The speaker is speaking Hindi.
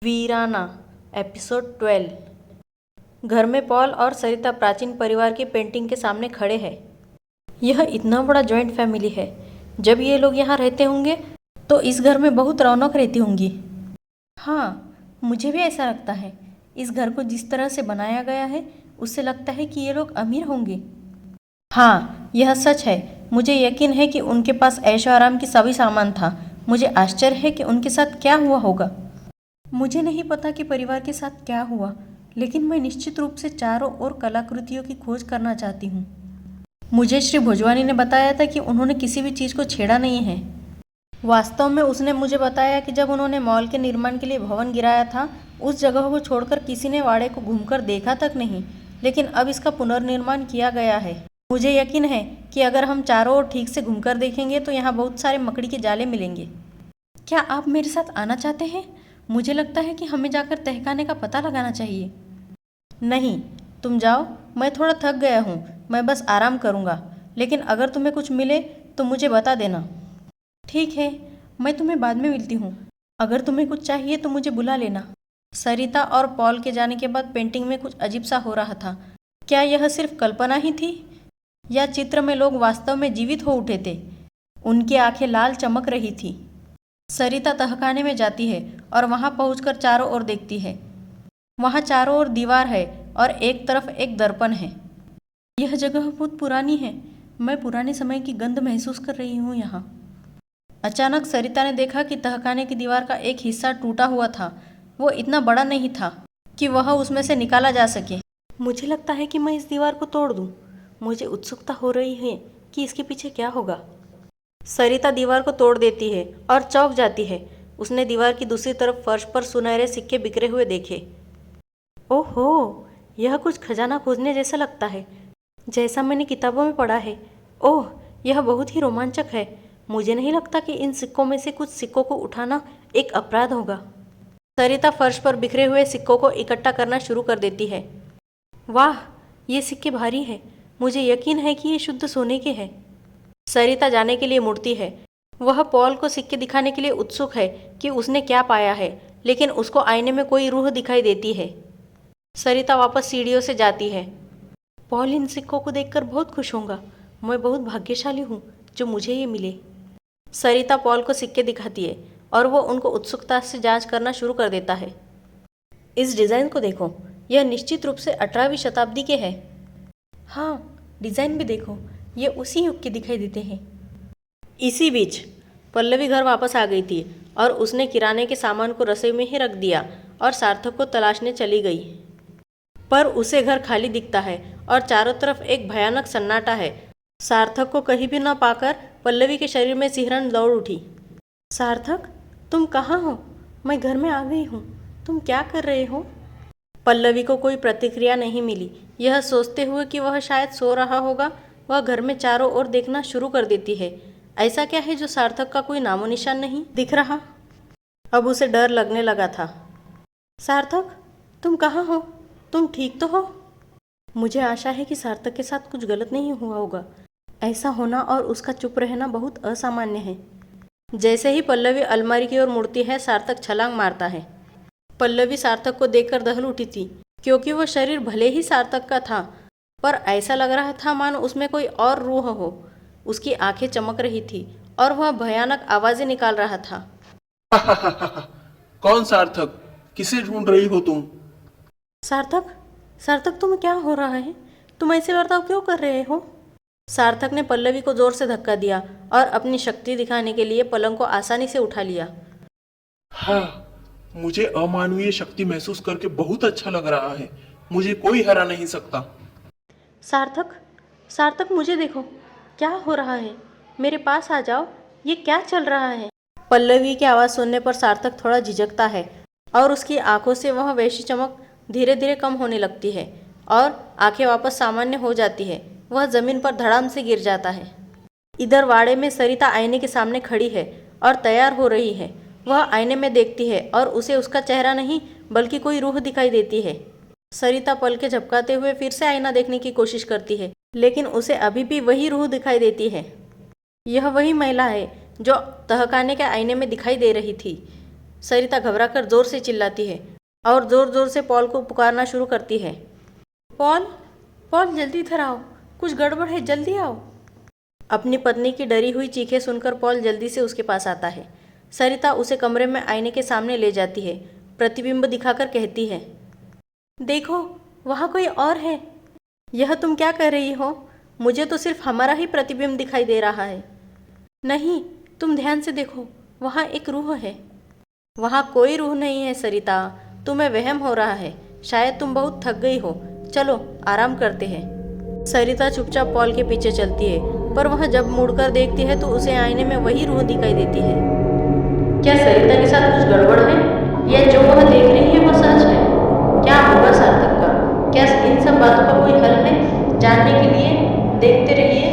वीराना एपिसोड 12। घर में पॉल और सरिता प्राचीन परिवार की पेंटिंग के सामने खड़े हैं। यह इतना बड़ा जॉइंट फैमिली है। जब ये लोग यहाँ रहते होंगे तो इस घर में बहुत रौनक रहती होंगी। हाँ, मुझे भी ऐसा लगता है। इस घर को जिस तरह से बनाया गया है उससे लगता है कि ये लोग अमीर होंगे। हाँ, यह सच है। मुझे यकीन है कि उनके पास ऐशो आराम की सभी सामान था। मुझे आश्चर्य है कि उनके साथ क्या हुआ होगा। मुझे नहीं पता कि परिवार के साथ क्या हुआ, लेकिन मैं निश्चित रूप से चारों ओर कलाकृतियों की खोज करना चाहती हूँ। मुझे श्री भोजवानी ने बताया था कि उन्होंने किसी भी चीज़ को छेड़ा नहीं है। वास्तव में उसने मुझे बताया कि जब उन्होंने मॉल के निर्माण के लिए भवन गिराया था, उस जगह को छोड़कर किसी ने वाड़े को घूमकर देखा तक नहीं, लेकिन अब इसका पुनर्निर्माण किया गया है। मुझे यकीन है कि अगर हम चारों ओर ठीक से घूमकर देखेंगे तो यहाँ बहुत सारे मकड़ी के जाले मिलेंगे। क्या आप मेरे साथ आना चाहते हैं? मुझे लगता है कि हमें जाकर तहखाने का पता लगाना चाहिए। नहीं, तुम जाओ। मैं थोड़ा थक गया हूँ। मैं बस आराम करूँगा, लेकिन अगर तुम्हें कुछ मिले तो मुझे बता देना। ठीक है, मैं तुम्हें बाद में मिलती हूँ। अगर तुम्हें कुछ चाहिए तो मुझे बुला लेना। सरिता और पॉल के जाने के बाद पेंटिंग में कुछ अजीब सा हो रहा था। क्या यह सिर्फ कल्पना ही थी या चित्र में लोग वास्तव में जीवित हो उठे थे? उनकी आंखें लाल चमक रही थी। सरिता तहखाने में जाती है और वहां पहुंचकर चारों ओर देखती है। वहां चारों ओर दीवार है और एक तरफ एक दर्पण है। यह जगह बहुत पुरानी है। मैं पुराने समय की गंध महसूस कर रही हूँ यहाँ। अचानक सरिता ने देखा कि तहखाने की दीवार का एक हिस्सा टूटा हुआ था। वो इतना बड़ा नहीं था कि वह उसमें से निकाला जा सके। मुझे लगता है कि मैं इस दीवार को तोड़ दूँ। मुझे उत्सुकता हो रही है कि इसके पीछे क्या होगा। सरिता दीवार को तोड़ देती है और चौंक जाती है। उसने दीवार की दूसरी तरफ फर्श पर सुनहरे सिक्के बिखरे हुए देखे। ओहो, यह कुछ खजाना खोजने जैसा लगता है, जैसा मैंने किताबों में पढ़ा है। ओह, यह बहुत ही रोमांचक है। मुझे नहीं लगता कि इन सिक्कों में से कुछ सिक्कों को उठाना एक अपराध होगा। सरिता फर्श पर बिखरे हुए सिक्कों को इकट्ठा करना शुरू कर देती है। वाह, ये सिक्के भारी हैं। मुझे यकीन है कि ये शुद्ध सोने के हैं। सरिता जाने के लिए मुड़ती है। वह पॉल को सिक्के दिखाने के लिए उत्सुक है कि उसने क्या पाया है, लेकिन उसको आईने में कोई रूह दिखाई देती है। सरिता वापस सीढ़ियों से जाती है। पॉल इन सिक्कों को देखकर बहुत खुश होगा। मैं बहुत भाग्यशाली हूँ जो मुझे ये मिले। सरिता पॉल को सिक्के दिखाती है और वो उनको उत्सुकता से जांच करना शुरू कर देता है। इस डिज़ाइन को देखो, यह निश्चित रूप से 18वीं शताब्दी के है। हाँ, डिज़ाइन भी देखो, ये उसी युग के दिखाई देते हैं। इसी बीच पल्लवी घर वापस आ गई थी और उसने किराने के सामान को रसोई में ही रख दिया और सार्थक को तलाशने चली गई। पर उसे घर खाली दिखता है और चारों तरफ एक भयानक सन्नाटा है। सार्थक को कहीं भी न पाकर पल्लवी के शरीर में सिहरन दौड़ उठी। सार्थक, तुम कहाँ हो? मैं घर में आ गई हूँ। तुम क्या कर रहे हो? पल्लवी को कोई प्रतिक्रिया नहीं मिली। यह सोचते हुए कि वह शायद सो रहा होगा, वह घर में चारों ओर देखना शुरू कर देती है। ऐसा क्या है जो सार्थक का कोई नामो निशान नहीं दिख रहा? अब उसे डर लगने लगा था। सार्थक, तुम कहाँ हो? तुम ठीक तो हो? मुझे आशा है कि सार्थक के साथ कुछ गलत नहीं हुआ होगा। ऐसा होना और उसका चुप रहना बहुत असामान्य है। जैसे ही पल्लवी अलमारी की ओर मुड़ती है, सार्थक छलांग मारता है। पल्लवी सार्थक को देखकर दहल उठी थी, क्योंकि वह शरीर भले ही सार्थक का था, पर ऐसा लग रहा था मानो उसमें कोई और रूह हो। उसकी आंखें चमक रही थी और वह भयानक आवाजें निकाल रहा था। कौन सार्थक? किसे ढूंढ रही हो तुम? सार्थक, सार्थक, तुम्हें क्या हो रहा है? तुम ऐसे बर्ताव क्यों कर रहे हो? सार्थक ने पल्लवी को जोर से धक्का दिया और अपनी शक्ति दिखाने के लिए पलंग को आसानी से उठा लिया। हाँ, मुझे अमानवीय शक्ति महसूस करके बहुत अच्छा लग रहा है। मुझे कोई हरा नहीं सकता। सार्थक, सार्थक, मुझे देखो, क्या हो रहा है? मेरे पास आ जाओ। ये क्या चल रहा है? पल्लवी की आवाज़ सुनने पर सार्थक थोड़ा झिझकता है और उसकी आंखों से वह वैसी चमक धीरे धीरे कम होने लगती है और आंखें वापस सामान्य हो जाती है। वह जमीन पर धड़ाम से गिर जाता है। इधर वाड़े में सरिता आईने के सामने खड़ी है और तैयार हो रही है। वह आईने में देखती है और उसे उसका चेहरा नहीं बल्कि कोई रूह दिखाई देती है। सरिता पल के झपकाते हुए फिर से आईना देखने की कोशिश करती है, लेकिन उसे अभी भी वही रूह दिखाई देती है। यह वही महिला है जो तहखाने के आईने में दिखाई दे रही थी। सरिता घबराकर जोर से चिल्लाती है और जोर जोर से पॉल को पुकारना शुरू करती है। पॉल, पॉल जल्दी इधर आओ, कुछ गड़बड़ है, जल्दी आओ। अपनी पत्नी की डरी हुई चीखें सुनकर पॉल जल्दी से उसके पास आता है। सरिता उसे कमरे में आईने के सामने ले जाती है। प्रतिबिंब दिखाकर कहती है, देखो वहाँ कोई और है। यह तुम क्या कर रही हो? मुझे तो सिर्फ हमारा ही प्रतिबिंब दिखाई दे रहा है। नहीं, तुम ध्यान से देखो, वहाँ एक रूह है। वहाँ कोई रूह नहीं है सरिता, तुम्हें वहम हो रहा है। शायद तुम बहुत थक गई हो, चलो आराम करते हैं। सरिता चुपचाप पॉल के पीछे चलती है, पर वह जब मुड़कर देखती है तो उसे आईने में वही रूह दिखाई देती है। क्या सरिता के साथ कुछ गड़बड़ है, या जो वह देख रही है वह सच है? क्या होगा सार्थक का? क्या इन सब बातों का कोई हल है? जानने के लिए देखते रहिए